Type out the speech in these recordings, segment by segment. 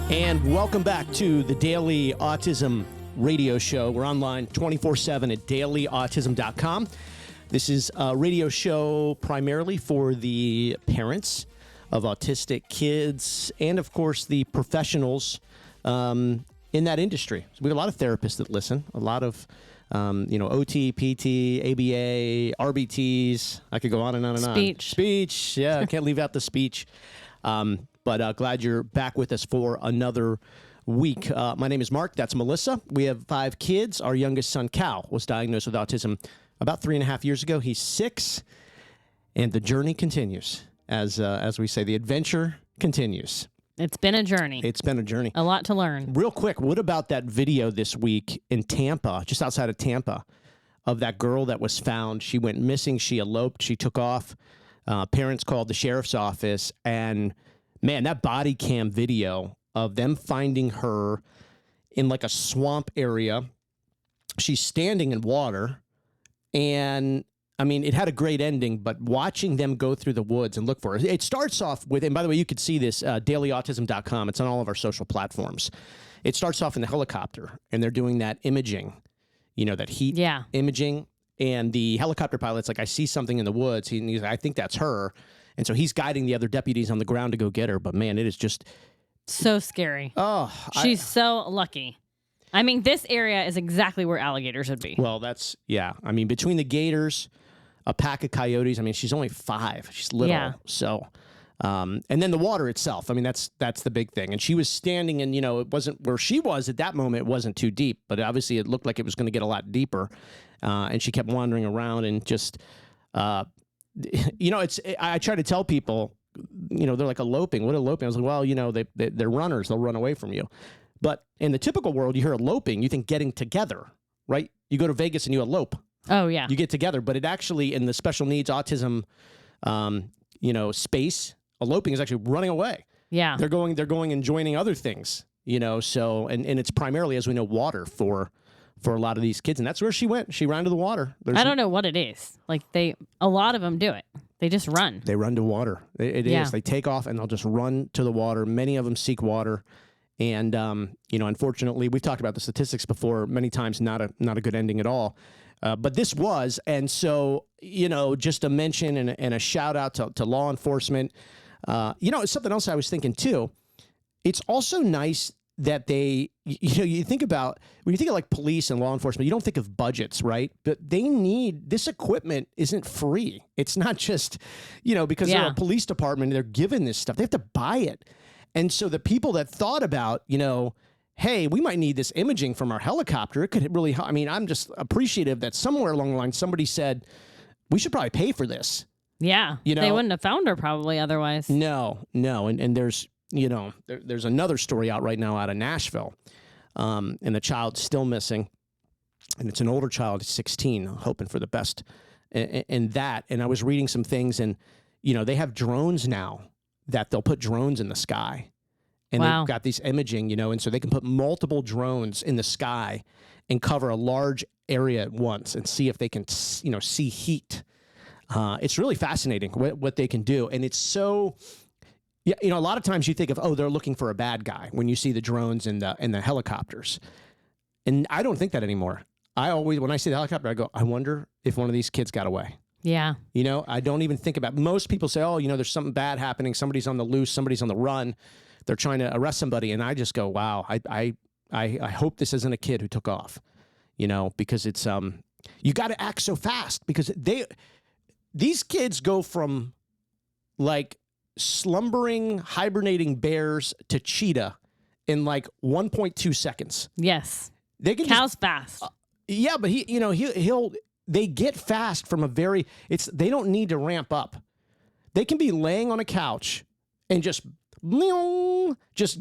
And welcome back to the Daily Autism Radio Show. We're online 24/7 at dailyautism.com. This is a radio show primarily for the parents of autistic kids and, of course, the professionals in that industry. So we have a lot of therapists that listen, a lot of OT, PT, ABA, RBTs. I could go on and on and on. Speech. Yeah, I can't leave out the speech. But glad you're back with us for another week. My name is Mark. That's Melissa. We have 5 kids. Our youngest son, Cal, was diagnosed with autism about 3.5 years ago. He's 6, and the journey continues. As we say, the adventure continues. It's been a journey. A lot to learn. Real quick, what about that video this week in Tampa, just outside of Tampa, of that girl that was found? She went missing. She eloped. She took off. Parents called the sheriff's office, and man, that body cam video of them finding her in like a swamp area. She's standing in water, and I mean, it had a great ending, but watching them go through the woods and look for her. It starts off with, and by the way, you could see this, dailyautism.com. It's on all of our social platforms. It starts off in the helicopter, and they're doing that imaging, that heat imaging. And the helicopter pilot's like, I see something in the woods. He's like, I think that's her. And so he's guiding the other deputies on the ground to go get her. But man, it is just so scary. Oh, she's so lucky. I mean, this area is exactly where alligators would be. Well, I mean, between the gators, a pack of coyotes. I mean, she's only 5. She's little. Yeah. So, and then the water itself. I mean, that's the big thing. And she was standing, and it wasn't where she was at that moment. It wasn't too deep, but obviously it looked like it was going to get a lot deeper. And she kept wandering around and just, I try to tell people, they're like eloping. What eloping? I was like, well, they're runners. They'll run away from you. But in the typical world, you hear eloping, you think getting together, right? You go to Vegas and you elope. Oh, yeah. You get together. But it actually, in the special needs autism, space, eloping is actually running away. Yeah. They're going and joining other things, so, and it's primarily, as we know, water for a lot of these kids. And that's where she went. She ran to the water. I don't know what it is. Like a lot of them do it. They just run. They run to water. It is. They take off and they'll just run to the water. Many of them seek water. And, unfortunately, we've talked about the statistics before many times, not a good ending at all. But this was. And so, just a mention and a shout out to law enforcement. Something else I was thinking, too. It's also nice that you think about, when you think of like police and law enforcement, you don't think of budgets, right? But this equipment isn't free. It's not just, because they're a police department, they're given this stuff. They have to buy it. And so the people that thought about, hey, we might need this imaging from our helicopter. It could really, I'm just appreciative that somewhere along the line, somebody said, we should probably pay for this. Yeah. They wouldn't have found her probably otherwise. No. And there's, there's another story out right now out of Nashville, and the child's still missing, and it's an older child, 16, hoping for the best in that. And I was reading some things, and, they have drones now that they'll put drones in the sky, and they've got these imaging, and so they can put multiple drones in the sky and cover a large area at once and see if they can, see heat. It's really fascinating what they can do. And it's so... Yeah, a lot of times you think of, they're looking for a bad guy when you see the drones and the helicopters. And I don't think that anymore. When I see the helicopter, I go, I wonder if one of these kids got away. Yeah. I don't even think about, most people say, there's something bad happening. Somebody's on the loose. Somebody's on the run. They're trying to arrest somebody. And I just go, wow, I hope this isn't a kid who took off, because it's, you got to act so fast, because these kids go from like slumbering, hibernating bears to cheetah in like 1.2 seconds. Yes. They can Cal's fast. Yeah, but they get fast from they don't need to ramp up. They can be laying on a couch and just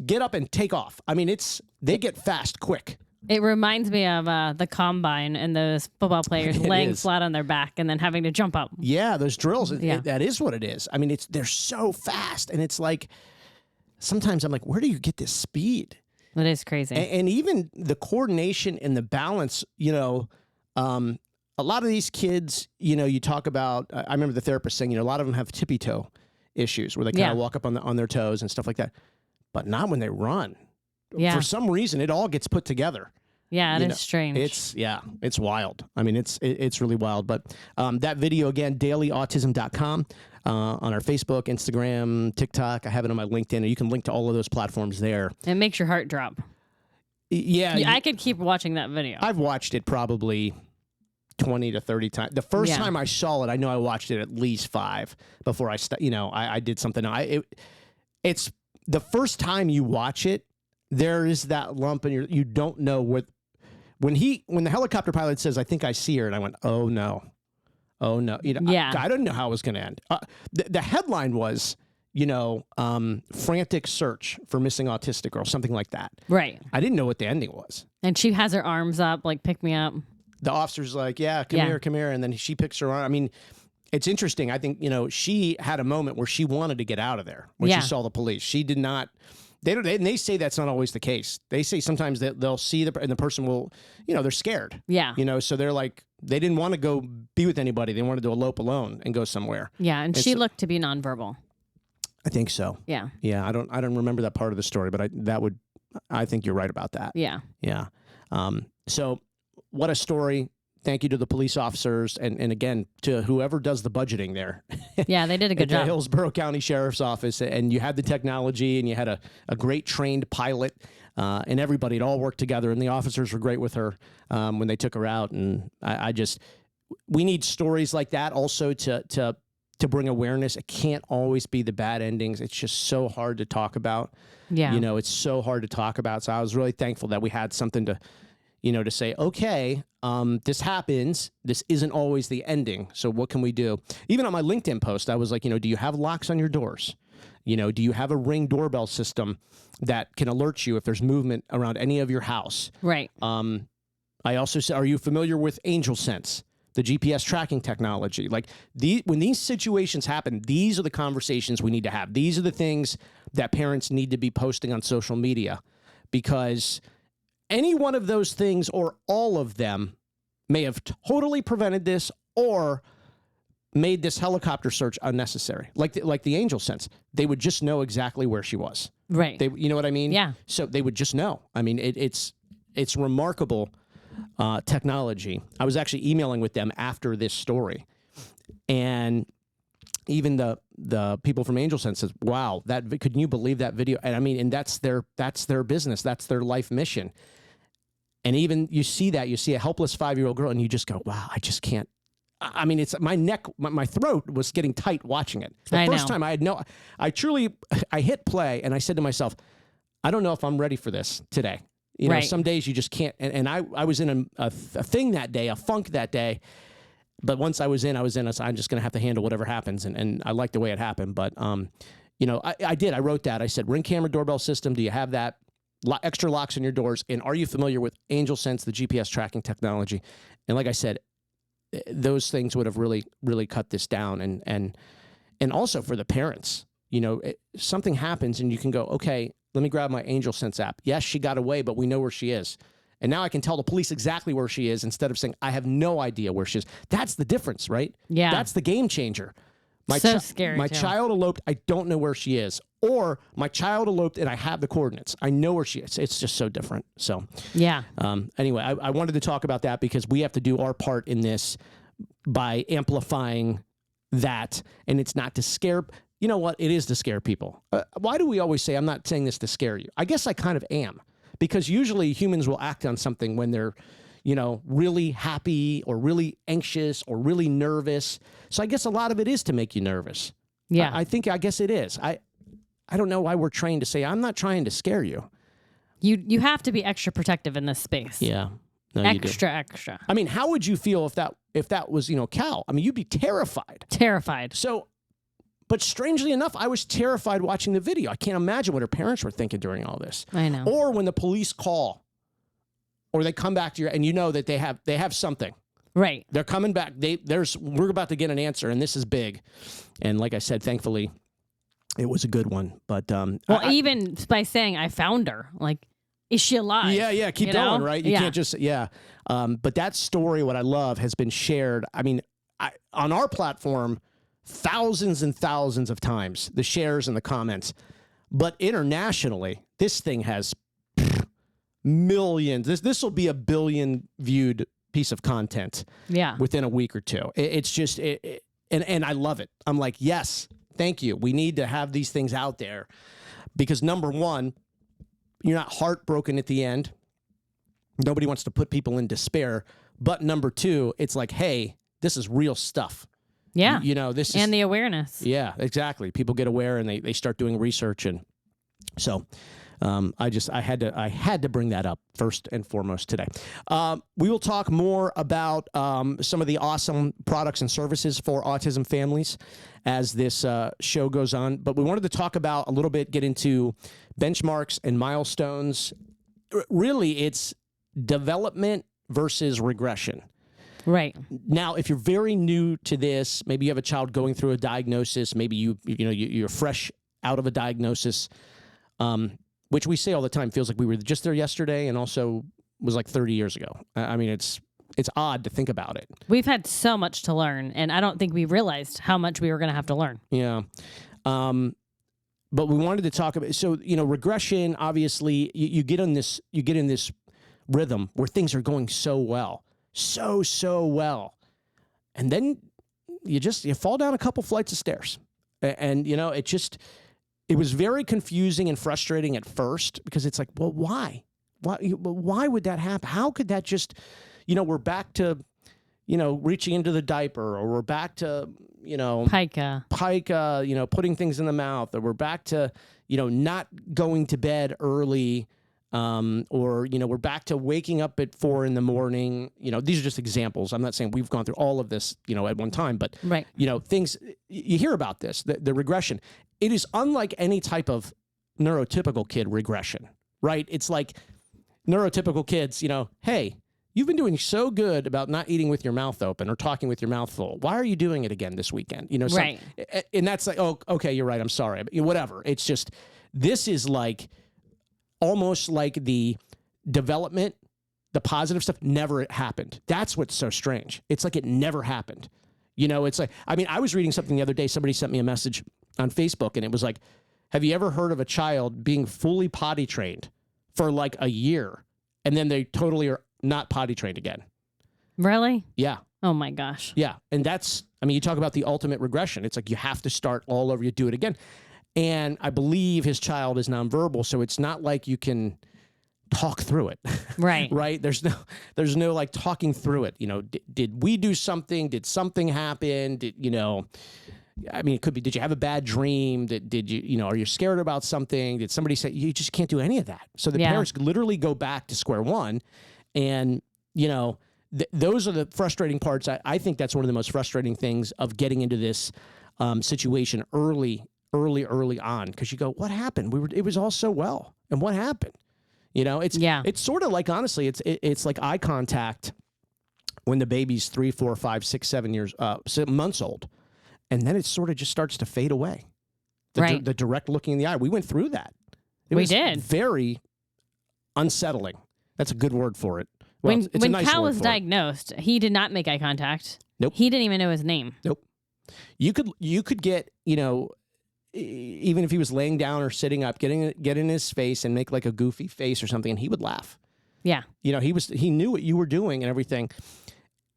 get up and take off. I mean, they get fast quick. It reminds me of the combine and those football players laying flat on their back and then having to jump up. Yeah, those drills, that is what it is. I mean, they're so fast, and it's like, sometimes I'm like, where do you get this speed? That is crazy. And even the coordination and the balance, a lot of these kids, you talk about, I remember the therapist saying, a lot of them have tippy toe issues where they kind of walk up on their toes and stuff like that, but not when they run. Yeah. For some reason, it all gets put together. Yeah, it is strange. It's wild. I mean, it's really wild. But that video, again, dailyautism.com, on our Facebook, Instagram, TikTok. I have it on my LinkedIn. And you can link to all of those platforms there. It makes your heart drop. Yeah. I could keep watching that video. I've watched it probably 20 to 30 times. The first time I saw it, I know I watched it at least 5 before I did something. It's the first time you watch it, there is that lump and you don't know what. When the helicopter pilot says, "I think I see her," and I went, "Oh no." I didn't know how it was going to end. The headline was, frantic search for missing autistic girl, something like that. Right. I didn't know what the ending was. And she has her arms up, like, pick me up. The officer's like, come here. And then she picks her arm. I mean, it's interesting. I think, she had a moment where she wanted to get out of there when she saw the police. She did not. They say that's not always the case. They say sometimes that they'll see and the person will, they're scared. Yeah. So they're like, they didn't want to go be with anybody. They wanted to elope alone and go somewhere. Yeah. And she looked to be nonverbal. I think so. Yeah. Yeah. I don't remember that part of the story, but I think you're right about that. Yeah. Yeah. So what a story. Thank you to the police officers and again, to whoever does the budgeting there. Yeah, they did a good job. The Hillsborough County Sheriff's Office, and you had the technology and you had a great trained pilot and everybody, it all worked together, and the officers were great with her when they took her out. And we need stories like that also to bring awareness. It can't always be the bad endings. It's just so hard to talk about. Yeah. It's so hard to talk about. So I was really thankful that we had something to say, okay, this happens. This isn't always the ending. So what can we do? Even on my LinkedIn post, I was like, do you have locks on your doors? Do you have a Ring doorbell system that can alert you if there's movement around any of your house? Right. I also said, are you familiar with Angel Sense, the GPS tracking technology? Like when these situations happen, these are the conversations we need to have. These are the things that parents need to be posting on social media, because any one of those things or all of them may have totally prevented this or made this helicopter search unnecessary. Like the Angel Sense, they would just know exactly where she was. Right. You know what I mean? Yeah. So they would just know. I mean, it's remarkable technology. I was actually emailing with them after this story, and even the people from Angel Sense says, "Wow, could you believe that video?" And I mean, and that's their business, that's their life mission. And even you see a helpless 5-year-old girl, and you just go, "Wow, I just can't." I mean, it's my neck, my throat was getting tight watching it. The first time I hit play, and I said to myself, "I don't know if I'm ready for this today." Some days you just can't. And I was in a thing that day, a funk that day. But once I was in, I'm just going to have to handle whatever happens. And I like the way it happened. But, I did. I wrote that. I said, Ring camera doorbell system. Do you have that? Extra locks on your doors. And are you familiar with Angel Sense, the GPS tracking technology? And like I said, those things would have really, really cut this down. And also for the parents, something happens and you can go, okay, let me grab my Angel Sense app. Yes, she got away, but we know where she is. And now I can tell the police exactly where she is instead of saying, I have no idea where she is. That's the difference, right? Yeah. That's the game changer. Scary. My child eloped, I don't know where she is. Or my child eloped and I have the coordinates. I know where she is. It's just so different. So, yeah. Anyway, I wanted to talk about that because we have to do our part in this by amplifying that. And it's not to scare. You know what? It is to scare people. Why do we always say, I'm not saying this to scare you? I guess I kind of am. Because usually humans will act on something when they're, really happy or really anxious or really nervous. So I guess a lot of it is to make you nervous. Yeah. I guess it is. I don't know why we're trained to say, I'm not trying to scare you. You have to be extra protective in this space. Yeah. No, extra. I mean, how would you feel if that was, Cal? I mean, you'd be terrified. Terrified. So, but strangely enough, I was terrified watching the video. I can't imagine what her parents were thinking during all this. I know. Or when the police call, or they come back to you, and you know that they have something. Right. They're coming back. We're about to get an answer, and this is big. And like I said, thankfully, it was a good one. But even by saying I found her, like, is she alive? Yeah. Keep going, right? You can't just But that story, what I love, has been shared. I mean, on our platform, thousands and thousands of times, the shares and the comments. But internationally, this thing has millions. This will be a billion viewed piece of content. Yeah. Within a week or two. It's just, and I love it. I'm like, yes, thank you. We need to have these things out there because number one, you're not heartbroken at the end. Nobody wants to put people in despair. But number two, it's like, hey, this is real stuff. Yeah. You know, this is. And the awareness. Yeah, exactly. People get aware and they start doing research. And so I had to bring that up first and foremost today. We will talk more about some of the awesome products and services for autism families as this show goes on. But we wanted to talk about a little bit, get into benchmarks and milestones. Really, it's development versus regression. Right. Now, if you're very new to this, maybe you have a child going through a diagnosis, maybe you're fresh out of a diagnosis, which we say all the time, feels like we were just there yesterday and also was like 30 years ago. I mean, it's odd to think about it. We've had so much to learn, and I don't think we realized how much we were going to have to learn. Yeah. But we wanted to talk about, so, regression, obviously, you get in this rhythm where things are going so well. So well. And then you fall down a couple flights of stairs. And it was very confusing and frustrating at first because it's like, well, why? Why would that happen? How could that just, we're back to, reaching into the diaper, or we're back to, pica, putting things in the mouth, or we're back to, not going to bed early. Or, we're back to waking up at 4 a.m. These are just examples. I'm not saying we've gone through all of this, at one time, but, right. Things, you hear about this, the regression. It is unlike any type of neurotypical kid regression, right? It's like neurotypical kids, hey, you've been doing so good about not eating with your mouth open or talking with your mouth full. Why are you doing it again this weekend? Right. And that's like, oh, okay, you're right. I'm sorry. Whatever. It's just, this is like, almost like the development, the positive stuff never happened. That's what's so strange. It's like it never happened. It's like, I was reading something the other day. Somebody sent me a message on Facebook and it was like, have you ever heard of a child being fully potty trained for like a year and then they totally are not potty trained again? Really? Yeah. Oh my gosh. Yeah. And that's, you talk about the ultimate regression. It's like you have to start all over, you do it again. And I believe his child is nonverbal, so it's not like you can talk through it. Right. Right? There's no like talking through it. Did we do something? Did something happen? It could be, did you have a bad dream? Did you, are you scared about something? Did somebody say, you just can't do any of that? So the parents literally go back to square one. And, those are the frustrating parts. I think that's one of the most frustrating things of getting into this situation early on, because you go, what happened? It was all so well, and what happened? It's sort of like, honestly, it's like eye contact when the baby's 3, 4, 5, 6, 7 months old, and then it sort of just starts to fade away. The direct looking in the eye. We went through that. We did. Very unsettling. That's a good word for it. Well, when Cal was diagnosed, he did not make eye contact. Nope. He didn't even know his name. Nope. You could get, even if he was laying down or sitting up, get in his face and make like a goofy face or something, and he would laugh. Yeah. He knew what you were doing and everything.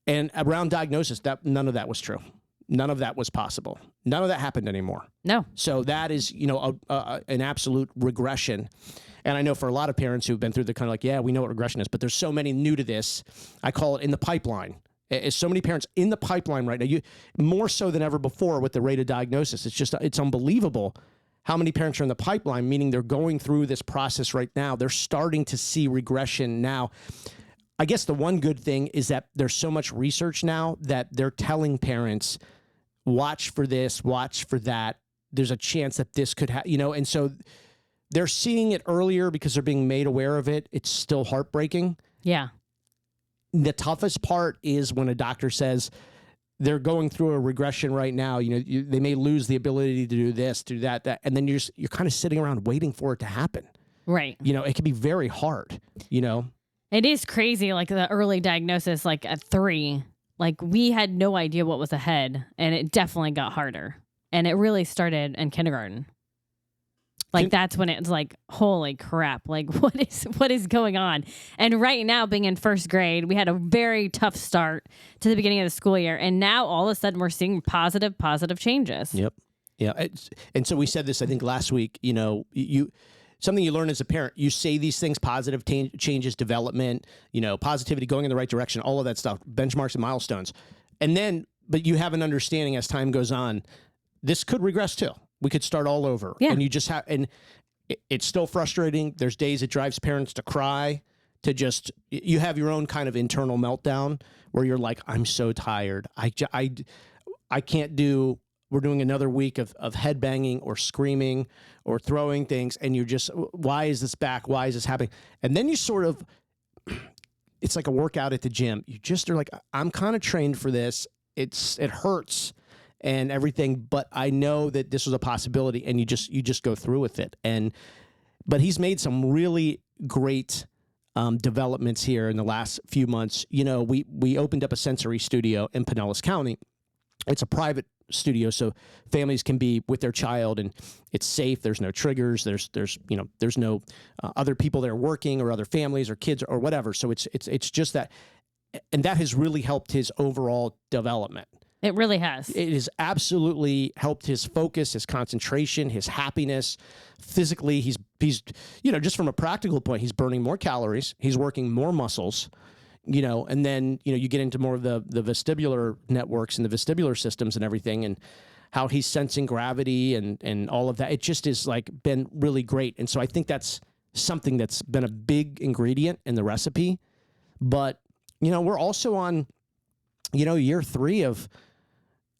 And around diagnosis, none of that was true. None of that was possible. None of that happened anymore. No. So that is, an absolute regression. And I know for a lot of parents who've been through the kind of like, yeah, we know what regression is, but there's so many new to this. I call it in the pipeline. It's so many parents in the pipeline right now, more so than ever before with the rate of diagnosis. It's unbelievable how many parents are in the pipeline, meaning they're going through this process right now. They're starting to see regression now. I guess the one good thing is that there's so much research now that they're telling parents, watch for this, watch for that. There's a chance that this could happen, and so they're seeing it earlier because they're being made aware of it. It's still heartbreaking. Yeah. The toughest part is when a doctor says they're going through a regression right now. They may lose the ability to do this, do that, and then you're kind of sitting around waiting for it to happen. Right. It can be very hard. It is crazy. Like the early diagnosis, like at 3, like we had no idea what was ahead, and it definitely got harder. And it really started in kindergarten. Like that's when it's like, holy crap, like what is going on? And right now, being in first grade, we had a very tough start to the beginning of the school year. And now all of a sudden we're seeing positive changes. Yep. Yeah. And so we said this, I think last week, you something you learn as a parent, you say these things, positive changes, development, positivity, going in the right direction, all of that stuff, benchmarks and milestones. And then, but you have an understanding as time goes on, this could regress too. We could start all over. Yeah. And you just have, and it's still frustrating. There's days it drives parents to cry, to just, you have your own kind of internal meltdown where you're like, I'm so tired. I can't do, we're doing another week of headbanging or screaming or throwing things. And you're just, why is this back? Why is this happening? And then you sort of, it's like a workout at the gym. You just are like, I'm kind of trained for this. It hurts and everything, but I know that this was a possibility, and you just go through with it. But he's made some really great developments here in the last few months. We opened up a sensory studio in Pinellas County. It's a private studio, so families can be with their child, and it's safe. There's no triggers. There's no other people there working, or other families or kids or whatever. So it's just that, and that has really helped his overall development. It really has. It has absolutely helped his focus, his concentration, his happiness. Physically, he's just from a practical point, he's burning more calories, he's working more muscles, and then, you get into more of the vestibular networks and the vestibular systems and everything, and how he's sensing gravity and all of that. It just is like been really great. And so I think that's something that's been a big ingredient in the recipe. But, we're also on, year 3 of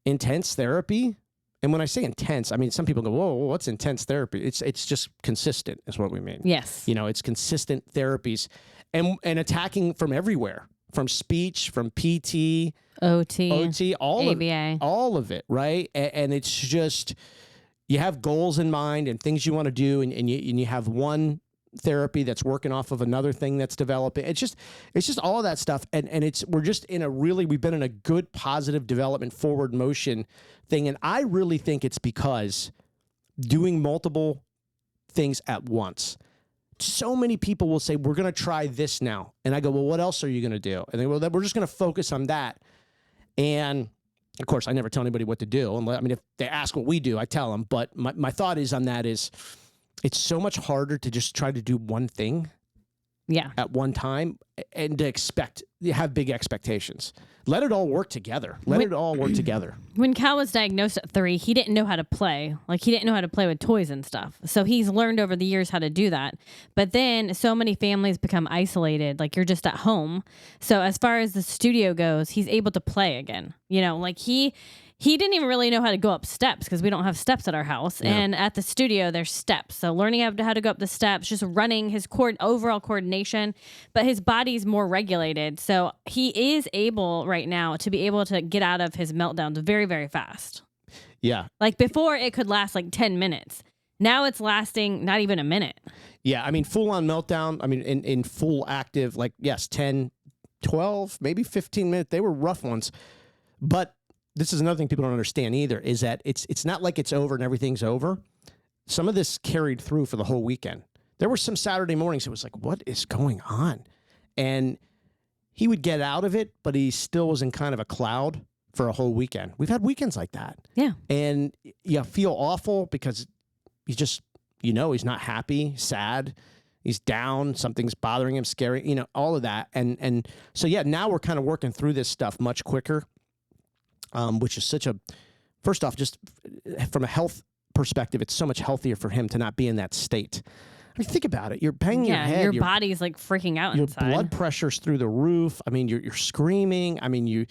intense therapy. And when I say intense, I mean, some people go, whoa, what's intense therapy? It's just consistent is what we mean. Yes. It's consistent therapies and attacking from everywhere, from speech, from PT, OT, all of it, right? And it's just, you have goals in mind and things you want to do, and you have one therapy that's working off of another thing that's developing. It's just all of that stuff. And we've been in a good, positive development, forward motion thing. And I really think it's because doing multiple things at once. So many people will say, we're going to try this now. And I go, well, what else are you going to do? And they go, well, we're just going to focus on that. And of course, I never tell anybody what to do. I mean, if they ask what we do, I tell them. But my thought is on that is, it's so much harder to just try to do one thing at one time and to have big expectations. Let it all work together. When Cal was diagnosed at 3, he didn't know how to play. Like, he didn't know how to play with toys and stuff. So he's learned over the years how to do that. But then so many families become isolated. Like, you're just at home. So as far as the studio goes, he's able to play again. Like he didn't even really know how to go up steps because we don't have steps at our house. Yeah. And at the studio, there's steps. So learning how to go up the steps, just running his overall coordination, but his body's more regulated. So he is able right now to be able to get out of his meltdowns very, very fast. Yeah. Like before, it could last like 10 minutes. Now it's lasting not even a minute. Yeah. I mean, full on meltdown. I mean, in full active, like, yes, 10, 12, maybe 15 minutes. They were rough ones. But this is another thing people don't understand either, is that it's not like it's over and everything's over. Some of this carried through for the whole weekend. There were some Saturday mornings it was like, what is going on? And he would get out of it, but he still was in kind of a cloud for a whole weekend. We've had weekends like that. Yeah. And you feel awful because he's just, he's not happy, sad. He's down. Something's bothering him, scary, all of that. And so, yeah, now we're kind of working through this stuff much quicker. Which is first off, just from a health perspective, it's so much healthier for him to not be in that state. I mean, think about it. You're banging your head. Your body's like freaking out inside. Your blood pressure's through the roof. I mean, you're screaming. I mean,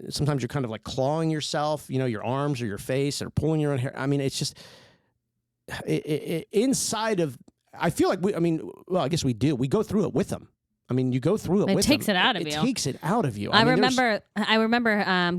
sometimes you're kind of like clawing yourself, your arms or your face or pulling your own hair. I mean, it's just inside of, I feel like I guess we do. We go through it with them. I mean, you go through it with them. It takes it out of you. It takes it out of you. I remember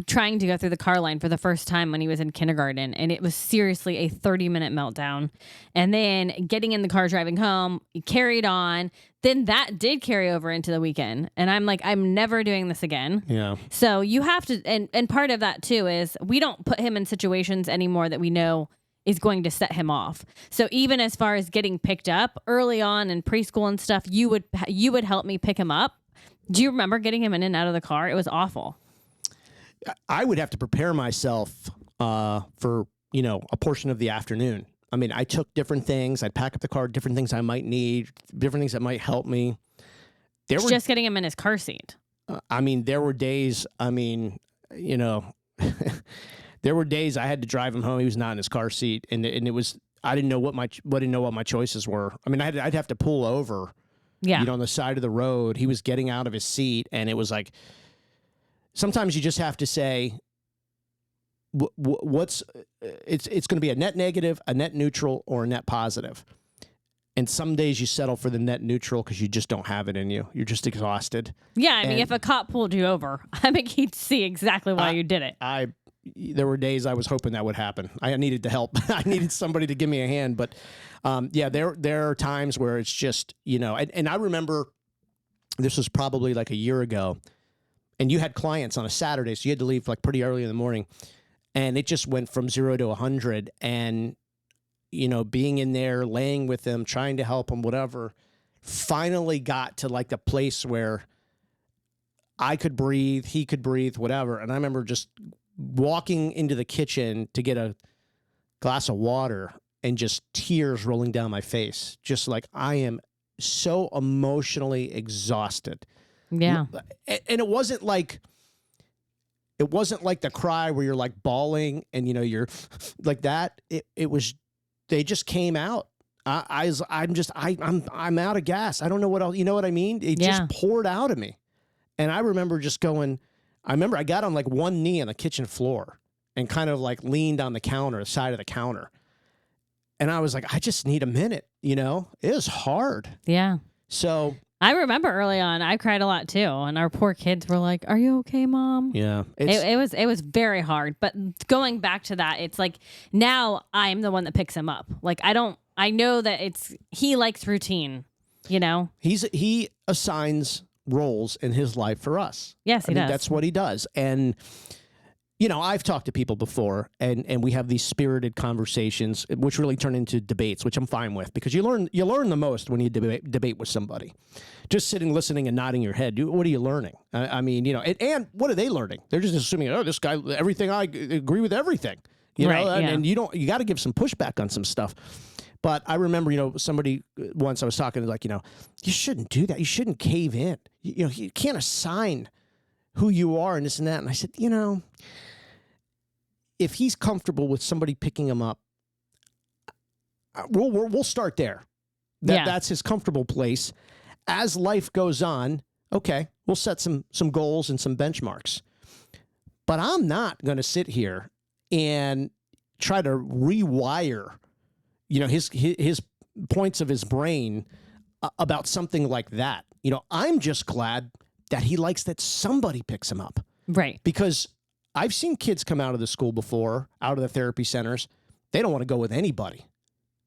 trying to go through the car line for the first time when he was in kindergarten, and it was seriously a 30-minute meltdown. And then getting in the car driving home, he carried on. Then that did carry over into the weekend. And I'm like, I'm never doing this again. Yeah. So you have to, and part of that too is we don't put him in situations anymore that we know is going to set him off. So even as far as getting picked up early on in preschool and stuff, you would help me pick him up. Do you remember getting him in and out of the car? It was awful. I would have to prepare myself for, a portion of the afternoon. I mean, I took different things. I'd pack up the car, different things I might need, different things that might help me. Just getting him in his car seat. There were days, there were days I had to drive him home. He was not in his car seat. And it was, I didn't know what my choices were. I mean, I'd have to pull over, on the side of the road. He was getting out of his seat. And it was like, sometimes you just have to say, it's going to be a net negative, a net neutral, or a net positive. And some days you settle for the net neutral because you just don't have it in you. You're just exhausted. Yeah, I mean, if a cop pulled you over, I think he'd see exactly why you did it. There were days I was hoping that would happen. I needed the help. I needed somebody to give me a hand. But there are times where it's just, and I remember this was probably like a year ago, and you had clients on a Saturday, so you had to leave like pretty early in the morning. And it just went from 0 to 100. And, being in there, laying with them, trying to help them, whatever, finally got to like the place where I could breathe, he could breathe, whatever. And I remember just walking into the kitchen to get a glass of water and just tears rolling down my face. Just like, I am so emotionally exhausted. Yeah. And it wasn't like the cry where you're like bawling and, you're like that. It was, they just came out. I'm out of gas. I don't know what else, you know what I mean? It just poured out of me. And I remember just going, I got on like one knee on the kitchen floor and kind of like leaned on the side of the counter. And I was like, I just need a minute, It was hard. Yeah. So I remember early on, I cried a lot too, and our poor kids were like, "Are you okay, Mom?" Yeah, it was very hard. But going back to that, it's like now I'm the one that picks him up. Like I know that he likes routine. He assigns roles in his life for us. Yes, he does. That's what he does, and. I've talked to people before, and we have these spirited conversations, which really turn into debates, which I'm fine with, because you learn the most when you debate with somebody. Just sitting, listening, and nodding your head. What are you learning? And what are they learning? They're just assuming, this guy, everything, I agree with everything. And you got to give some pushback on some stuff. But I remember, somebody once I was talking, like, you shouldn't do that. You shouldn't cave in. You can't assign who you are and this and that. And I said, if he's comfortable with somebody picking him up, we'll start there. That's his comfortable place. As life goes on, okay, we'll set some goals and some benchmarks. But I'm not going to sit here and try to rewire, his points of his brain about something like that. I'm just glad that he likes that somebody picks him up. Right. Because I've seen kids come out of the school before, out of the therapy centers. They don't want to go with anybody.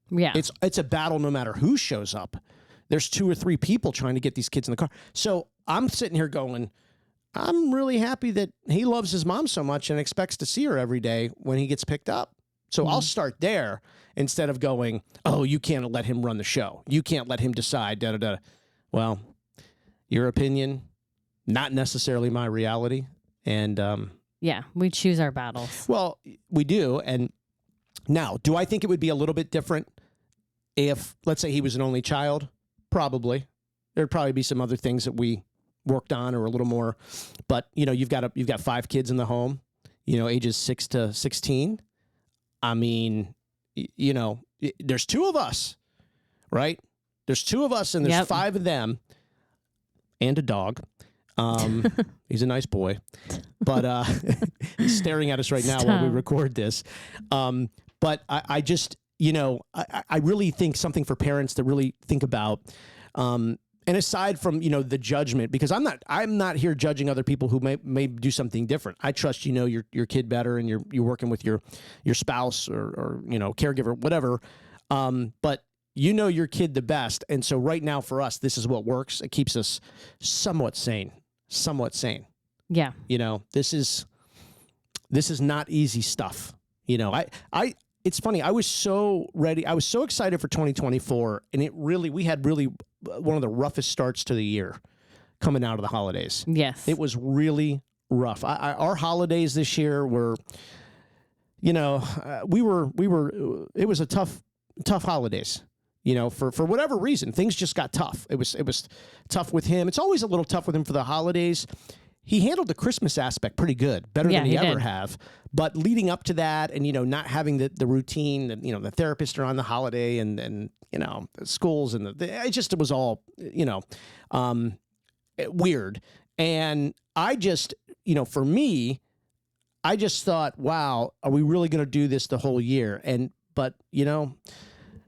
Yeah. It's a battle no matter who shows up. There's 2 or 3 people trying to get these kids in the car. So I'm sitting here going, I'm really happy that he loves his mom so much and expects to see her every day when he gets picked up. So I'll start there instead of going, oh, you can't let him run the show. You can't let him decide, da-da-da. Well, your opinion, not necessarily my reality. And yeah, we choose our battles. Well, we do. And now, do I think it would be a little bit different if, let's say, he was an only child? Probably. There'd probably be some other things that we worked on or a little more. But, you've got 5 kids in the home, ages 6 to 16. I mean, there's 2 of us, right? There's 2 of us and there's 5 of them and a dog. He's a nice boy, but he's staring at us right now while we record this. But I just, I really think something for parents to really think about. And aside from, the judgment, because I'm not here judging other people who may do something different. I trust, your kid better and you're working with your spouse or caregiver, whatever. But your kid the best. And so right now for us, this is what works. It keeps us somewhat sane. Yeah. This is not easy stuff. it's funny. I was so ready. I was so excited for 2024, and we had really one of the roughest starts to the year coming out of the holidays. Yes. It was really rough. Our holidays this year were, it was a tough holidays. For whatever reason, things just got tough. It was tough with him. It's always a little tough with him for the holidays. He handled the Christmas aspect pretty good, better than he ever have. But leading up to that, and not having the routine, that the therapists are on the holiday, and the schools, and it was all weird. And I just for me, I just thought, wow, are we really going to do this the whole year? But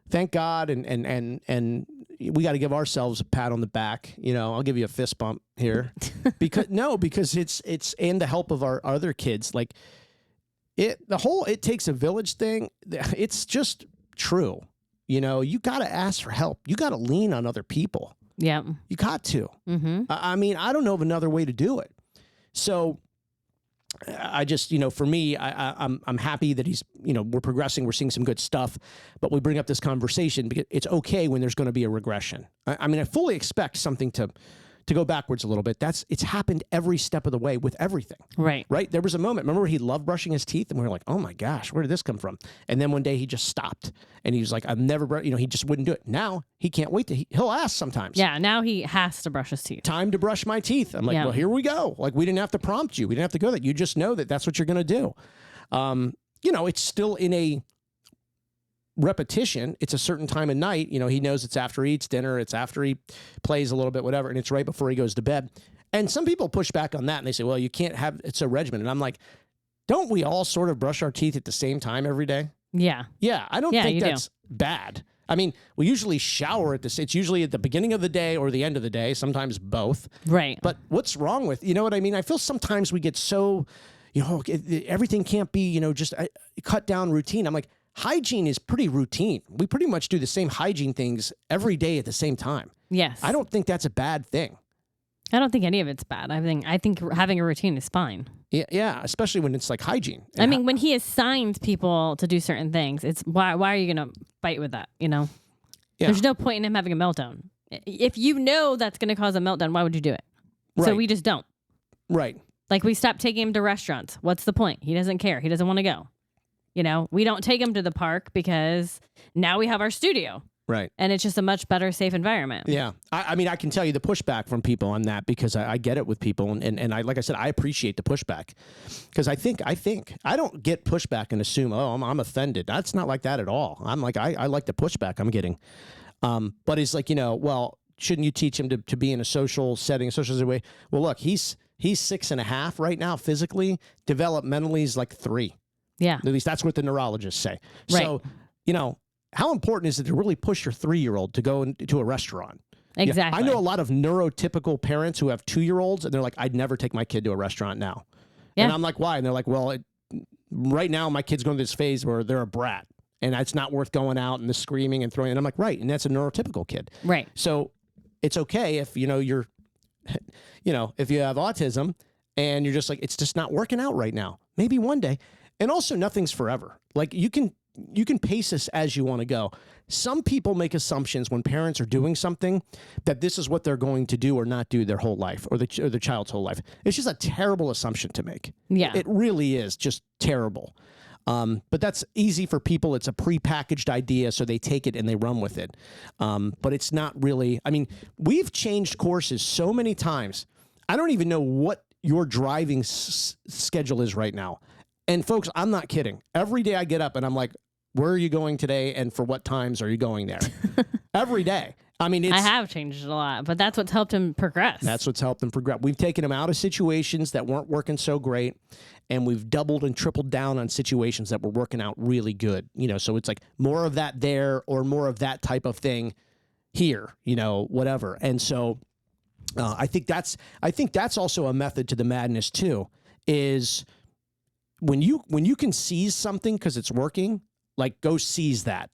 thank God, and we got to give ourselves a pat on the back. I'll give you a fist bump here because it's and the help of our other kids. Like it takes a village thing. It's just true. You got to ask for help. You got to lean on other people. Yeah, you got to. Mm-hmm. I mean, I don't know of another way to do it. So I just, for me, I'm happy that he's, we're progressing, we're seeing some good stuff, but we bring up this conversation because it's okay when there's going to be a regression. I mean, I fully expect something to go backwards a little bit. It's happened every step of the way with everything. Right. Right. There was a moment, remember, he loved brushing his teeth, and we were like, oh my gosh, where did this come from? And then one day he just stopped, and he was like, I've never, he just wouldn't do it. Now he can't wait he'll ask sometimes. Yeah. Now he has to brush his teeth. Time to brush my teeth. I'm like, well, here we go. Like, we didn't have to prompt you. We didn't have to go that. You just know that that's what you're going to do. It's still in a repetition. It's a certain time of night. He knows it's after he eats dinner, it's after he plays a little bit, whatever, and it's right before he goes to bed. And some people push back on that, and they say, well, you can't have, it's a regimen. And I'm like, don't we all sort of brush our teeth at the same time every day? Yeah. Yeah. I don't think that's bad. I mean, we usually shower it's usually at the beginning of the day or the end of the day, sometimes both. Right. But what's wrong with, you know what I mean? I feel sometimes we get so, everything can't be, just cut down routine. I'm like, hygiene is pretty routine. We pretty much do the same hygiene things every day at the same time. Yes. I don't think that's a bad thing. I don't think any of it's bad. I think having a routine is fine. Yeah, especially when it's like hygiene. I mean, when he assigns people to do certain things, it's why are you going to fight with that, Yeah. There's no point in him having a meltdown. If you know that's going to cause a meltdown, why would you do it? Right. So we just don't. Right. Like, we stopped taking him to restaurants. What's the point? He doesn't care. He doesn't want to go. We don't take him to the park because now we have our studio. Right. And it's just a much better, safe environment. Yeah. I mean, I can tell you the pushback from people on that because I get it with people. And I, like I said, I appreciate the pushback because I don't get pushback and assume, oh, I'm offended. That's not like that at all. I'm like, I like the pushback I'm getting. But it's like, well, shouldn't you teach him to be in a social setting, a social way? Well, look, he's 6.5 right now physically. Developmentally, he's like 3. Yeah. At least that's what the neurologists say. Right. So, how important is it to really push your 3-year-old to go into a restaurant? Exactly. I know a lot of neurotypical parents who have 2-year-olds, and they're like, I'd never take my kid to a restaurant now. Yeah. And I'm like, why? And they're like, well, right now my kid's going through this phase where they're a brat, and it's not worth going out and the screaming and throwing. And I'm like, right. And that's a neurotypical kid. Right. So it's okay if, you're, if you have autism and you're just like, it's just not working out right now. Maybe one day. And also, nothing's forever. Like, you can pace this as you want to go. Some people make assumptions when parents are doing something that this is what they're going to do or not do their whole life or their child's whole life. It's just a terrible assumption to make. Yeah. It really is just terrible. But that's easy for people. It's a prepackaged idea, so they take it and they run with it. But it's not really. I mean, we've changed courses so many times. I don't even know what your driving schedule is right now. And folks, I'm not kidding. Every day I get up and I'm like, where are you going today? And for what times are you going there? Every day. I mean, I have changed it a lot, but that's what's helped him progress. That's what's helped him progress. We've taken him out of situations that weren't working so great, and we've doubled and tripled down on situations that were working out really good. So it's like more of that there or more of that type of thing here, whatever. And so I think that's also a method to the madness too, is when you can seize something because it's working, like, go seize that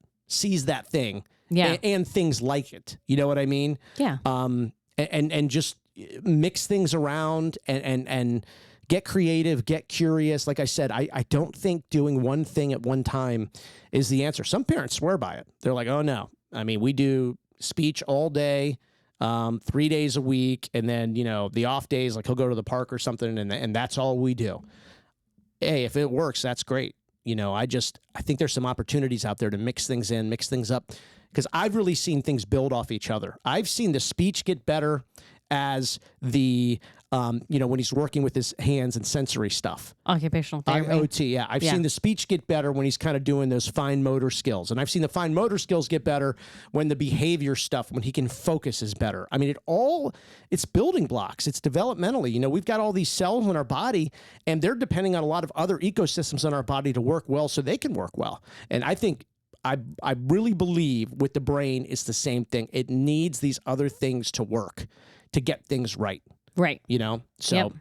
thing. Yeah. And things like it. You know what I mean? Yeah. And just mix things around and get creative, get curious. Like I said, I don't think doing one thing at one time is the answer. Some parents swear by it. They're like, oh no. I mean, we do speech all day, 3 days a week. And then, you know, the off days, like he'll go to the park or something and that's all we do. Hey, if it works, that's great. You know, I think there's some opportunities out there to mix things in, mix things up, because I've really seen things build off each other. I've seen the speech get better as the, you know, when he's working with his hands and sensory stuff. Occupational therapy. OT, yeah. I've seen the speech get better when he's kind of doing those fine motor skills. And I've seen the fine motor skills get better when the behavior stuff, when he can focus, is better. I mean, it's building blocks. It's developmentally. You know, we've got all these cells in our body, and they're depending on a lot of other ecosystems in our body to work well so they can work well. And I think I really believe with the brain, it's the same thing. It needs these other things to work to get things right. Right. You know? So,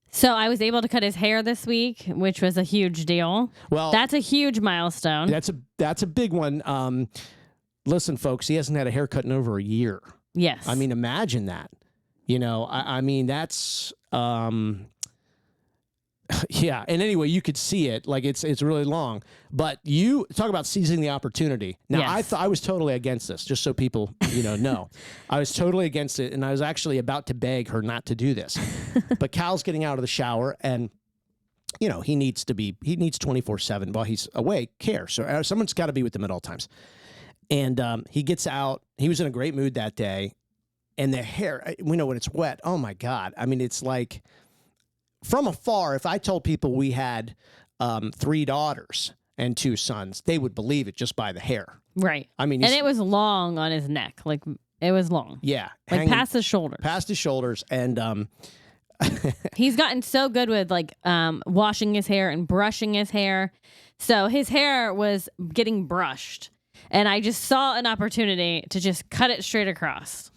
so I was able to cut his hair this week, which was a huge deal. Well, that's a huge milestone. That's a big one. Listen, folks, he hasn't had a haircut in over a year. Yes. I mean, imagine that. You know, I mean, that's, yeah. And anyway, you could see it, like it's really long, but you talk about seizing the opportunity. Now, yes. I was totally against this, just so people, you know. I was totally against it. And I was actually about to beg her not to do this, but Cal's getting out of the shower and, you know, he needs 24/7 while he's awake care. So someone's got to be with him at all times. And he gets out. He was in a great mood that day. And the hair, we know when it's wet. Oh my God. I mean, it's like, from afar, if I told people we had 3 daughters and 2 sons, they would believe it just by the hair. Right. I mean, and it was long on his neck. Like, it was long. Yeah. Like past his shoulders. Past his shoulders. And he's gotten so good with like washing his hair and brushing his hair. So his hair was getting brushed. And I just saw an opportunity to just cut it straight across.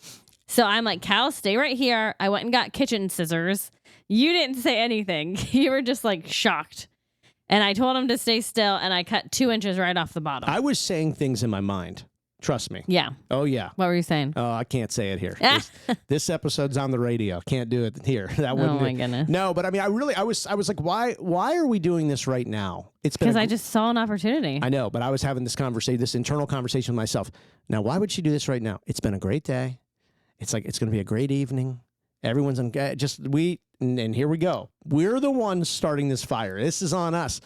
So I'm like, Cal, stay right here. I went and got kitchen scissors. You didn't say anything. You were just like shocked. And I told him to stay still, and I cut 2 inches right off the bottom. I was saying things in my mind. Trust me. Yeah. Oh, yeah. What were you saying? Oh, I can't say it here. This episode's on the radio. Can't do it here. That wouldn't. Oh my goodness. No, but I mean, I was like, why are we doing this right now? It's because I just saw an opportunity. I know, but I was having this internal conversation with myself. Now, why would she do this right now? It's been a great day. It's like, it's going to be a great evening. Everyone's on and here we go. We're the ones starting this fire. This is on us.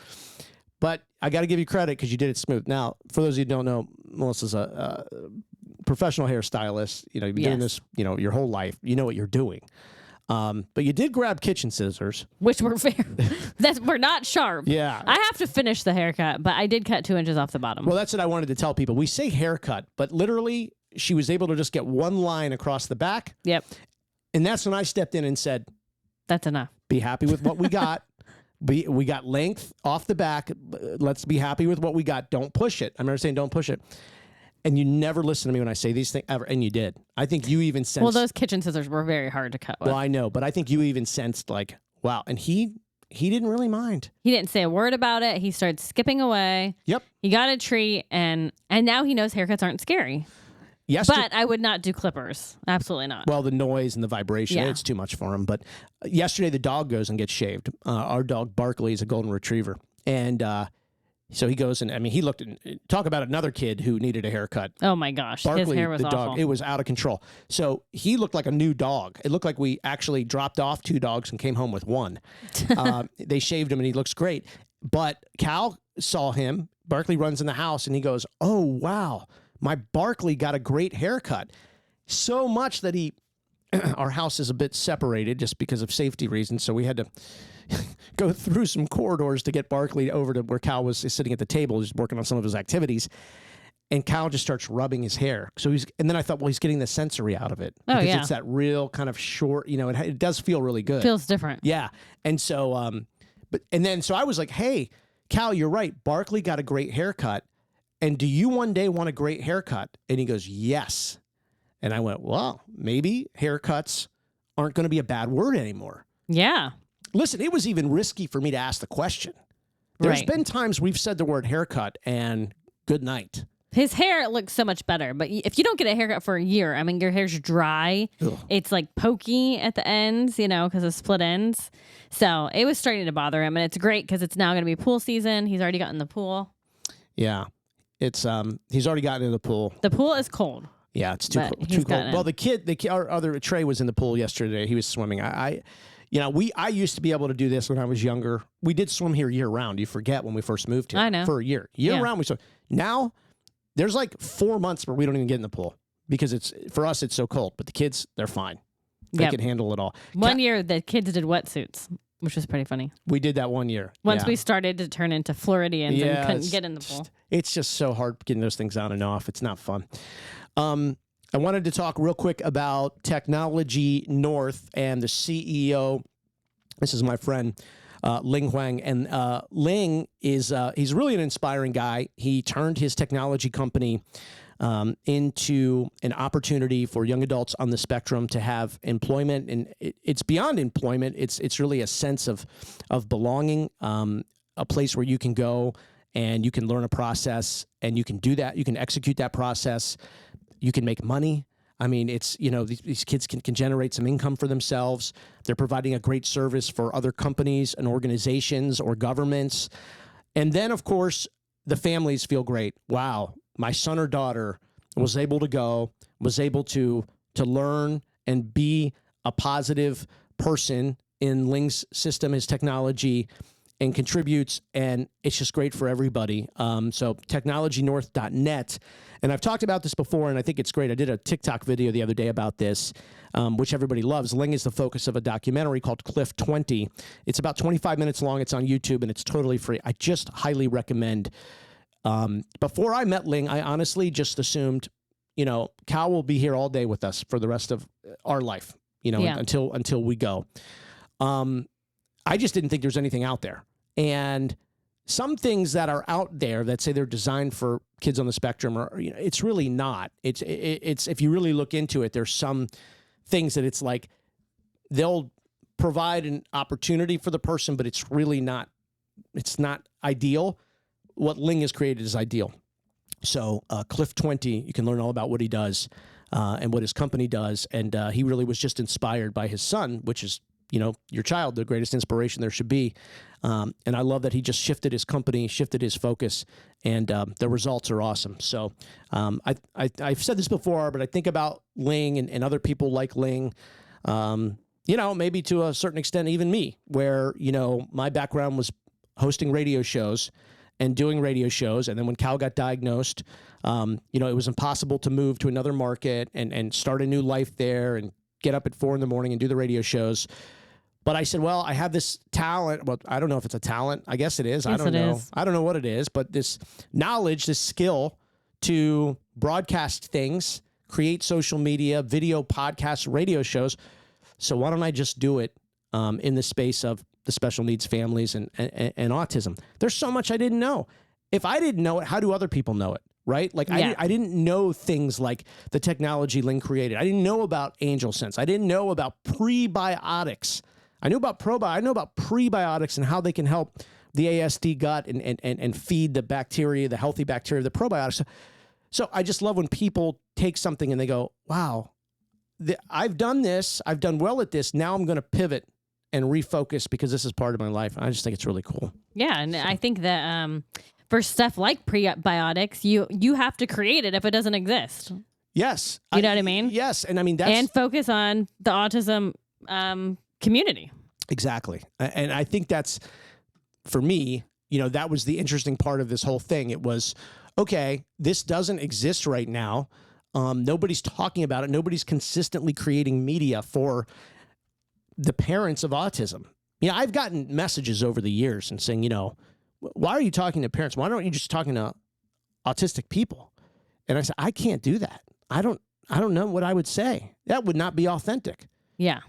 But I got to give you credit because you did it smooth. Now, for those of you who don't know, Melissa's a professional hairstylist. You know, you've been doing this, you know, your whole life. You know what you're doing. But you did grab kitchen scissors, which were we're not sharp. Yeah, I have to finish the haircut, but I did cut 2 inches off the bottom. Well, that's what I wanted to tell people. We say haircut, but literally, she was able to just get one line across the back. Yep. And that's when I stepped in and said, that's enough. Be happy with what we got. We got length off the back. Let's be happy with what we got. Don't push it. I remember saying, don't push it. And you never listen to me when I say these things ever. And you did. I think you even sensed. Well, those kitchen scissors were very hard to cut with. Well, I know, but I think you even sensed like, wow. And he didn't really mind. He didn't say a word about it. He started skipping away. Yep. He got a treat, and now he knows haircuts aren't scary. Yes, but I would not do clippers. Absolutely not. Well, the noise and the vibration, it's too much for him. But yesterday, the dog goes and gets shaved. Our dog, Barkley, is a golden retriever. And so he goes and, I mean, he looked at, talk about another kid who needed a haircut. Oh, my gosh. Barkley, his hair was the awful. dog, it was out of control. So he looked like a new dog. It looked like we actually dropped off 2 dogs and came home with 1. They shaved him, and he looks great. But Cal saw him. Barkley runs in the house, and he goes, oh, wow. My Barkley got a great haircut. So much that our house is a bit separated just because of safety reasons. So we had to go through some corridors to get Barkley over to where Cal was sitting at the table, just working on some of his activities. And Cal just starts rubbing his hair. And then I thought, well, he's getting the sensory out of it. Oh, because yeah. it's that real kind of short, you know, it does feel really good. Feels different. Yeah. And so, so I was like, hey, Cal, you're right. Barkley got a great haircut. And do you one day want a great haircut? And he goes, yes. And I went, well, maybe haircuts aren't going to be a bad word anymore. Yeah. Listen, it was even risky for me to ask the question. There's been times we've said the word haircut and good night. His hair looks so much better, but if you don't get a haircut for a year, I mean, your hair's dry. Ugh. It's like pokey at the ends, because of split ends. So it was starting to bother him, and it's great because it's now going to be pool season. He's already gotten the pool. Yeah, it's he's already gotten in the pool. The pool is cold. Yeah, it's too cold. Well, our other Trey was in the pool yesterday. He was swimming. I used to be able to do this when I was younger. We did swim here year round. You forget when we first moved here. I know. For a year round we swim. Now there's like 4 months where we don't even get in the pool because for us it's so cold. But the kids, they're fine. They can handle it all. One year the kids did wetsuits, which was pretty funny. We did that one year. Once we started to turn into Floridians and couldn't get in the pool. It's just so hard getting those things on and off. It's not fun. I wanted to talk real quick about Technology North and the CEO. This is my friend, Ling Huang. And Ling he's really an inspiring guy. He turned his technology company into an opportunity for young adults on the spectrum to have employment. And it's beyond employment. It's really a sense of belonging, a place where you can go and you can learn a process and you can do that. You can execute that process. You can make money. I mean, it's, these kids can generate some income for themselves. They're providing a great service for other companies and organizations or governments. And then, of course, the families feel great. Wow, my son or daughter was able to learn and be a positive person in Ling's system, his technology, and contributes, and it's just great for everybody. So technologynorth.net. And I've talked about this before, and I think it's great. I did a TikTok video the other day about this, which everybody loves. Ling is the focus of a documentary called Cliff 20. It's about 25 minutes long. It's on YouTube, and it's totally free. I just highly recommend. Before I met Ling, I honestly just assumed, Cal will be here all day with us for the rest of our life, until we go. I just didn't think there was anything out there. And some things that are out there that say they're designed for kids on the spectrum it's really not. It's if you really look into it, there's some things that it's like they'll provide an opportunity for the person, but it's really not. It's not ideal. What Ling has created is ideal. So Cliff 20, you can learn all about what he does and what his company does. And he really was just inspired by his son, which is, your child, the greatest inspiration there should be. And I love that he just shifted his company, shifted his focus, and the results are awesome. So I've said this before, but I think about Ling and other people like Ling, maybe to a certain extent, even me, where, my background was hosting radio shows and doing radio shows. And then when Cal got diagnosed, it was impossible to move to another market and start a new life there and get up at 4 a.m. and do the radio shows. But I said, well, I have this talent. Well, I don't know if it's a talent. I guess it is. Yes, I don't know. Is. I don't know what it is, but this knowledge, this skill to broadcast things, create social media, video, podcasts, radio shows. So why don't I just do it in the space of the special needs families and autism? There's so much I didn't know. If I didn't know it, how do other people know it? Right? Like I didn't know things like the technology Ling created. I didn't know about Angel Sense. I didn't know about prebiotics. I knew about I know about prebiotics and how they can help the ASD gut and feed the bacteria, the healthy bacteria, the probiotics. So I just love when people take something and they go, wow, I've done this. I've done well at this. Now I'm going to pivot and refocus because this is part of my life. I just think it's really cool. Yeah. And I think that for stuff like prebiotics, you have to create it if it doesn't exist. Yes. You know what I mean? Yes. And I mean, that's... And focus on the autism community. Exactly. And I think that's, for me, that was the interesting part of this whole thing. It was, okay, this doesn't exist right now. Nobody's talking about it. Nobody's consistently creating media for the parents of autism. I've gotten messages over the years and saying, why are you talking to parents? Why aren't you just talking to autistic people? And I said, I can't do that. I don't know what I would say. That would not be authentic. Yeah.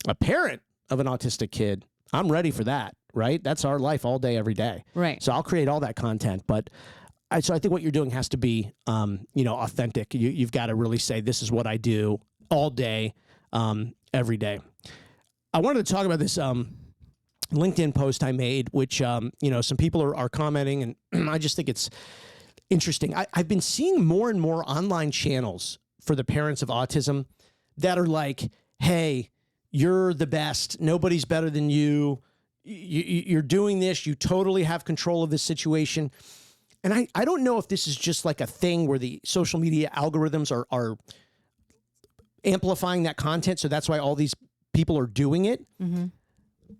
A parent of an autistic kid, I'm ready for that, right? That's our life all day, every day. Right. So I'll create all that content. But I think what you're doing has to be, authentic. You've got to really say, this is what I do all day, every day. I wanted to talk about this LinkedIn post I made, which, some people are commenting, and I just think interesting. I've been seeing more and more online channels for the parents of autism that are like, hey, you're the best. Nobody's better than you. You're doing this. You totally have control of this situation. And I don't know if this is just like a thing where the social media algorithms are amplifying that content. So that's why all these people are doing it. Mm-hmm.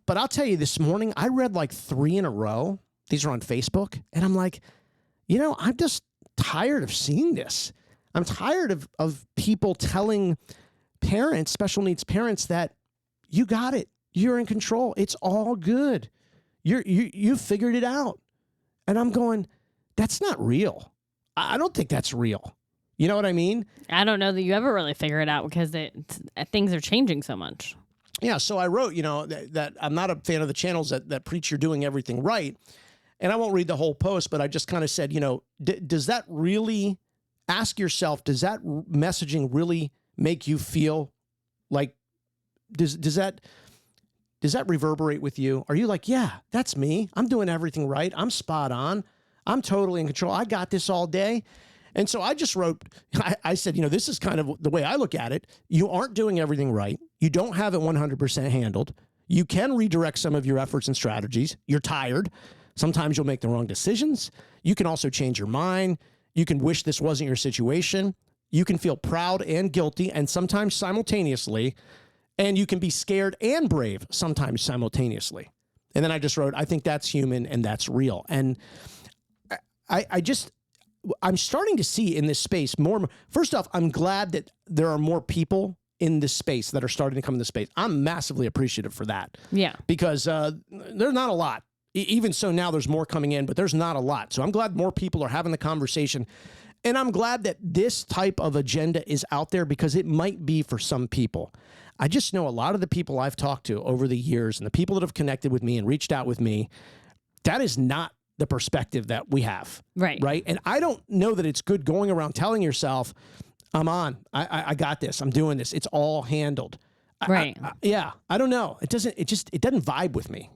But I'll tell you, this morning, I read like 3 in a row. These are on Facebook. And I'm like, I'm just tired of seeing this. I'm tired of people telling parents, special needs parents, that you got it. You're in control. It's all good. You figured it out. And I'm going, that's not real. I don't think that's real. You know what I mean? I don't know that you ever really figure it out because things are changing so much. Yeah, so I wrote, that I'm not a fan of the channels that preach you're doing everything right. And I won't read the whole post, but I just kind of said, does that really, ask yourself, does that messaging really make you feel like, does that reverberate with you? Are you like, yeah, that's me. I'm doing everything right. I'm spot on. I'm totally in control. I got this all day. And so I just wrote, I said, this is kind of the way I look at it. You aren't doing everything right. You don't have it 100% handled. You can redirect some of your efforts and strategies. You're tired. Sometimes you'll make the wrong decisions. You can also change your mind. You can wish this wasn't your situation. You can feel proud and guilty, and sometimes simultaneously. And you can be scared and brave sometimes simultaneously. And then I just wrote, I think that's human and that's real. And I'm starting to see in this space more. First off, I'm glad that there are more people in this space that are starting to come in this space. I'm massively appreciative for that. Yeah. Because there's not a lot. Even so now there's more coming in, but there's not a lot. So I'm glad more people are having the conversation. And I'm glad that this type of agenda is out there because it might be for some people. I just know a lot of the people I've talked to over the years and the people that have connected with me and reached out with me, that is not the perspective that we have. Right. Right. And I don't know that it's good going around telling yourself, I'm on, I got this, I'm doing this. It's all handled. Right. I don't know. It doesn't vibe with me.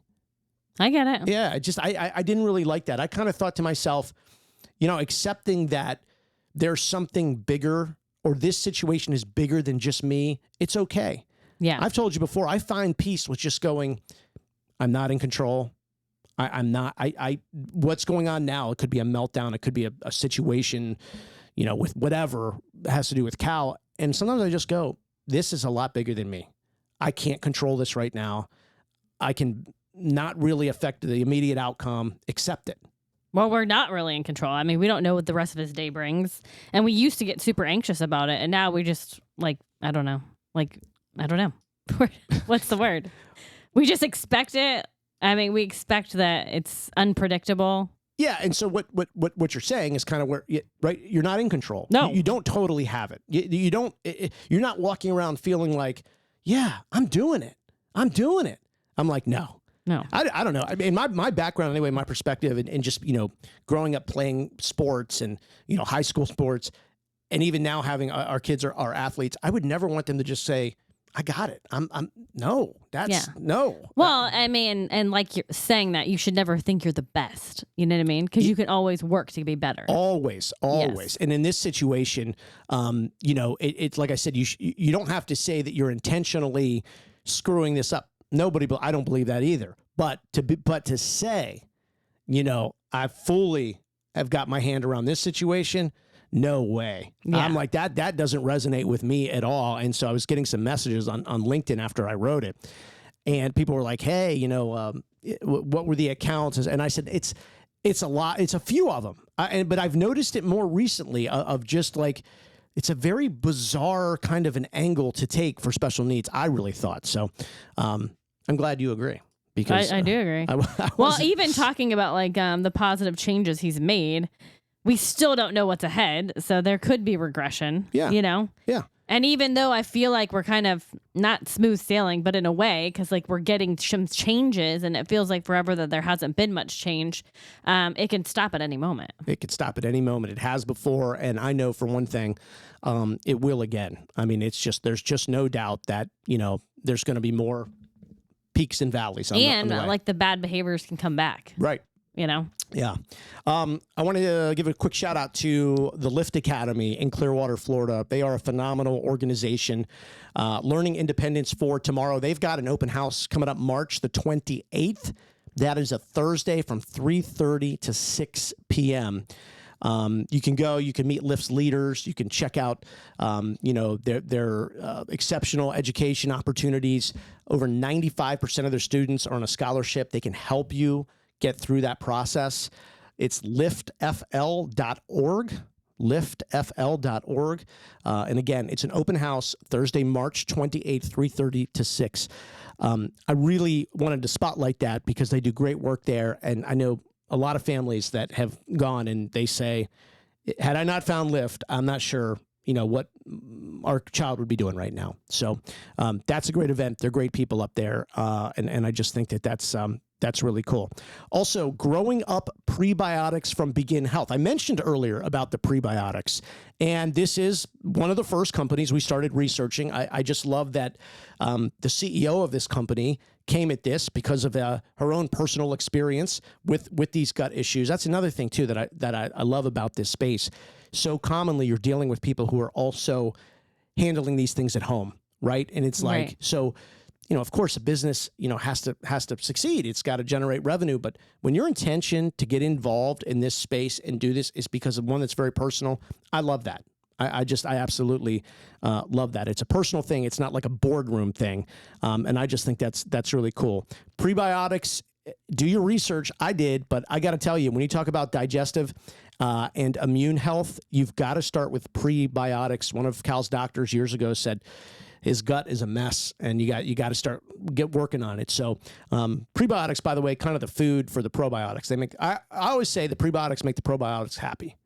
I get it. Yeah. I didn't really like that. I kind of thought to myself, accepting that there's something bigger or this situation is bigger than just me. It's okay. Yeah. I've told you before, I find peace with just going, I'm not in control. I'm not, what's going on now? It could be a meltdown. It could be a situation, with whatever has to do with Cal. And sometimes I just go, this is a lot bigger than me. I can't control this right now. I can not really affect the immediate outcome. Accept it. Well, we're not really in control. I mean, we don't know what the rest of his day brings. And we used to get super anxious about it. And now we just I don't know. What's the word? We just expect it. I mean, we expect that it's unpredictable. Yeah, and so what you're saying is kind of where, right? You're not in control. No, you don't totally have it. You don't. You're not walking around feeling like, yeah, I'm doing it. I'm like, no. I don't know. I mean, my background anyway, my perspective, and just growing up playing sports and high school sports, and even now having our kids are athletes. I would never want them to just say, I got it. No. Well, I mean, and like you're saying that, you should never think you're the best. You know what I mean? Because you can always work to be better. Always. Yes. And in this situation, it's like I said, you don't have to say that you're intentionally screwing this up. I don't believe that either. But to say, I fully have got my hand around this situation. No way. Yeah. I'm like, that doesn't resonate with me at all. And so I was getting some messages on LinkedIn after I wrote it. And people were like, hey, what were the accounts? And I said, it's a lot. It's a few of them. But I've noticed it more recently of just like, it's a very bizarre kind of an angle to take for special needs, I really thought. So I'm glad you agree. Because I do agree. Well, even talking about the positive changes he's made, we still don't know what's ahead, so there could be regression. Yeah. Yeah. And even though I feel like we're kind of not smooth sailing, but in a way, because we're getting some changes, and it feels like forever that there hasn't been much change, it can stop at any moment. It could stop at any moment. It has before, and I know for one thing, it will again. I mean, there's just no doubt that there's going to be more peaks and valleys. And the bad behaviors can come back. Right. Yeah. I want to give a quick shout out to the Lift Academy in Clearwater, Florida. They are a phenomenal organization. Learning Independence for Tomorrow. They've got an open house coming up March the 28th. That is a Thursday from 3:30 to 6 p.m. You can go, you can meet Lyft's leaders, you can check out, their exceptional education opportunities. Over 95% of their students are on a scholarship. They can help you get through that process. It's liftfl.org, liftfl.org. And again, it's an open house Thursday, March 28th, 3:30 to 6. I really wanted to spotlight that because they do great work there. And I know a lot of families that have gone and they say, had I not found Lyft, I'm not sure, what our child would be doing right now. So that's a great event. They're great people up there. And I just think that's really cool. Also, Growing Up Prebiotics from Begin Health. I mentioned earlier about the prebiotics, and this is one of the first companies we started researching. I just love that the CEO of this company came at this because of her own personal experience with these gut issues. That's another thing too that I love about this space. So commonly you're dealing with people who are also handling these things at home, right? And it's like, right. So, of course a business, has to succeed. It's got to generate revenue. But when your intention to get involved in this space and do this is because of one that's very personal, I love that. I absolutely love that. It's a personal thing. It's not like a boardroom thing. And I just think that's really cool. Prebiotics, do your research. I did, but I got to tell you, when you talk about digestive and immune health, you've got to start with prebiotics. One of Cal's doctors years ago said his gut is a mess, and you got to get working on it. So prebiotics, by the way, kind of the food for the probiotics. I always say the prebiotics make the probiotics happy.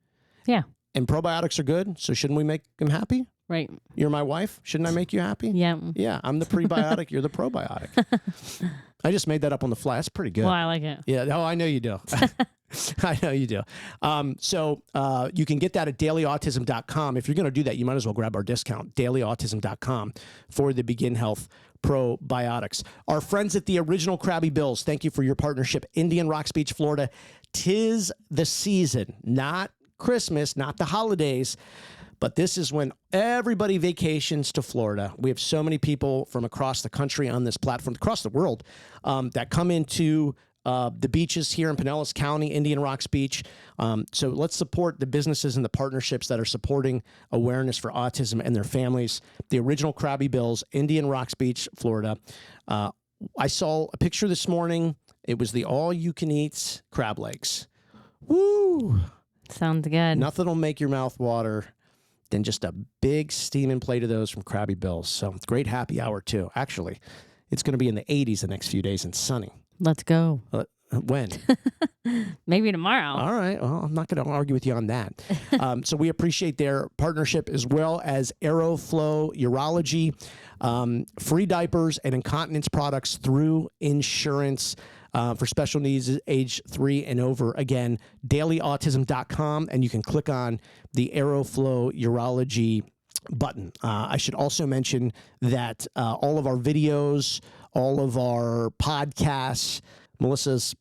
Yeah. And probiotics are good, so shouldn't we make them happy? Right. You're my wife. Shouldn't I make you happy? Yeah. Yeah, I'm the prebiotic. You're the probiotic. I just made that up on the fly. That's pretty good. Well, I like it. Yeah. Oh, I know you do. I know you do. So you can get that at dailyautism.com. If you're going to do that, you might as well grab our discount, dailyautism.com, for the Begin Health probiotics. Our friends at the Original Krabby Bills, thank you for your partnership. Indian Rocks Beach, Florida. 'Tis the season, not Christmas, not the holidays, but this is when everybody vacations to Florida. We have so many people from across the country on this platform, across the world, that come into the beaches here in Pinellas County, Indian Rocks Beach. So let's support the businesses and the partnerships that are supporting awareness for autism and their families. The Original Krabby Bills, Indian Rocks Beach, Florida. I saw a picture this morning. It was the all-you-can-eat crab legs. Woo! Sounds good. Nothing will make your mouth water than just a big steaming plate of those from Krabby Bills. So great happy hour too. Actually, it's going to be in the 80s the next few days and sunny. Let's go. When? Maybe tomorrow. All right. Well, I'm not going to argue with you on that. So we appreciate their partnership, as well as Aeroflow Urology, free diapers and incontinence products through insurance. For special needs age 3 and over. Again, dailyautism.com, and you can click on the Aeroflow Urology button. I should also mention that all of our videos, all of our podcasts, Melissa's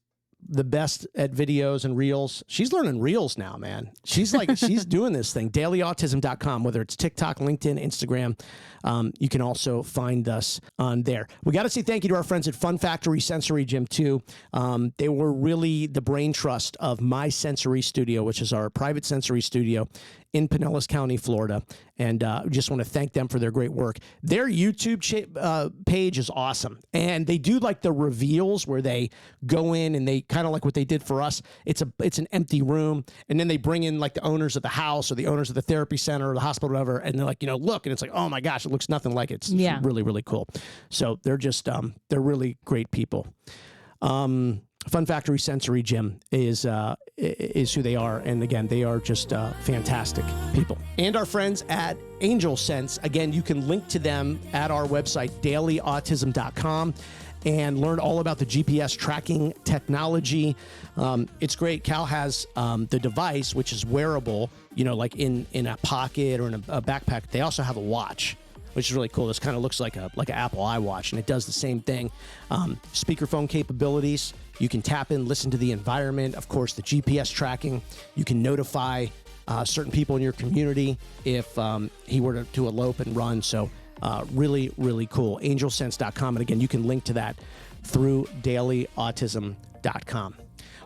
the best at videos and reels. She's learning reels now, man. She's doing this thing. Dailyautism.com, whether it's TikTok, LinkedIn, Instagram. You can also find us on there. We got to say thank you to our friends at Fun Factory Sensory Gym too. They were really the brain trust of My Sensory Studio, which is our private sensory studio in Pinellas County, Florida. And we just want to thank them for their great work. Their YouTube page is awesome. And they do like the reveals where they go in and they kind of like what they did for us. It's an empty room. And then they bring in like the owners of the house or the owners of the therapy center or the hospital or whatever. And they're like, look. And it's like, oh my gosh, it looks nothing like it. It's really, really cool. So they're just, they're really great people. Fun Factory Sensory Gym is who they are. And again, they are just fantastic people. And our friends at Angel Sense, again, you can link to them at our website, dailyautism.com, and learn all about the GPS tracking technology. It's great. Cal has the device, which is wearable, like in a pocket or in a backpack. They also have a watch. which is really cool. This kind of looks like an Apple iWatch, and it does the same thing. Speakerphone capabilities. You can tap in, listen to the environment. Of course, the GPS tracking. You can notify certain people in your community if he were to elope and run. So really, really cool. Angelsense.com. And again, you can link to that through dailyautism.com.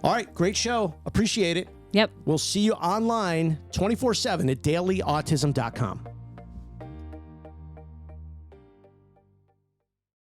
All right, great show. Appreciate it. Yep. We'll see you online 24/7 at dailyautism.com.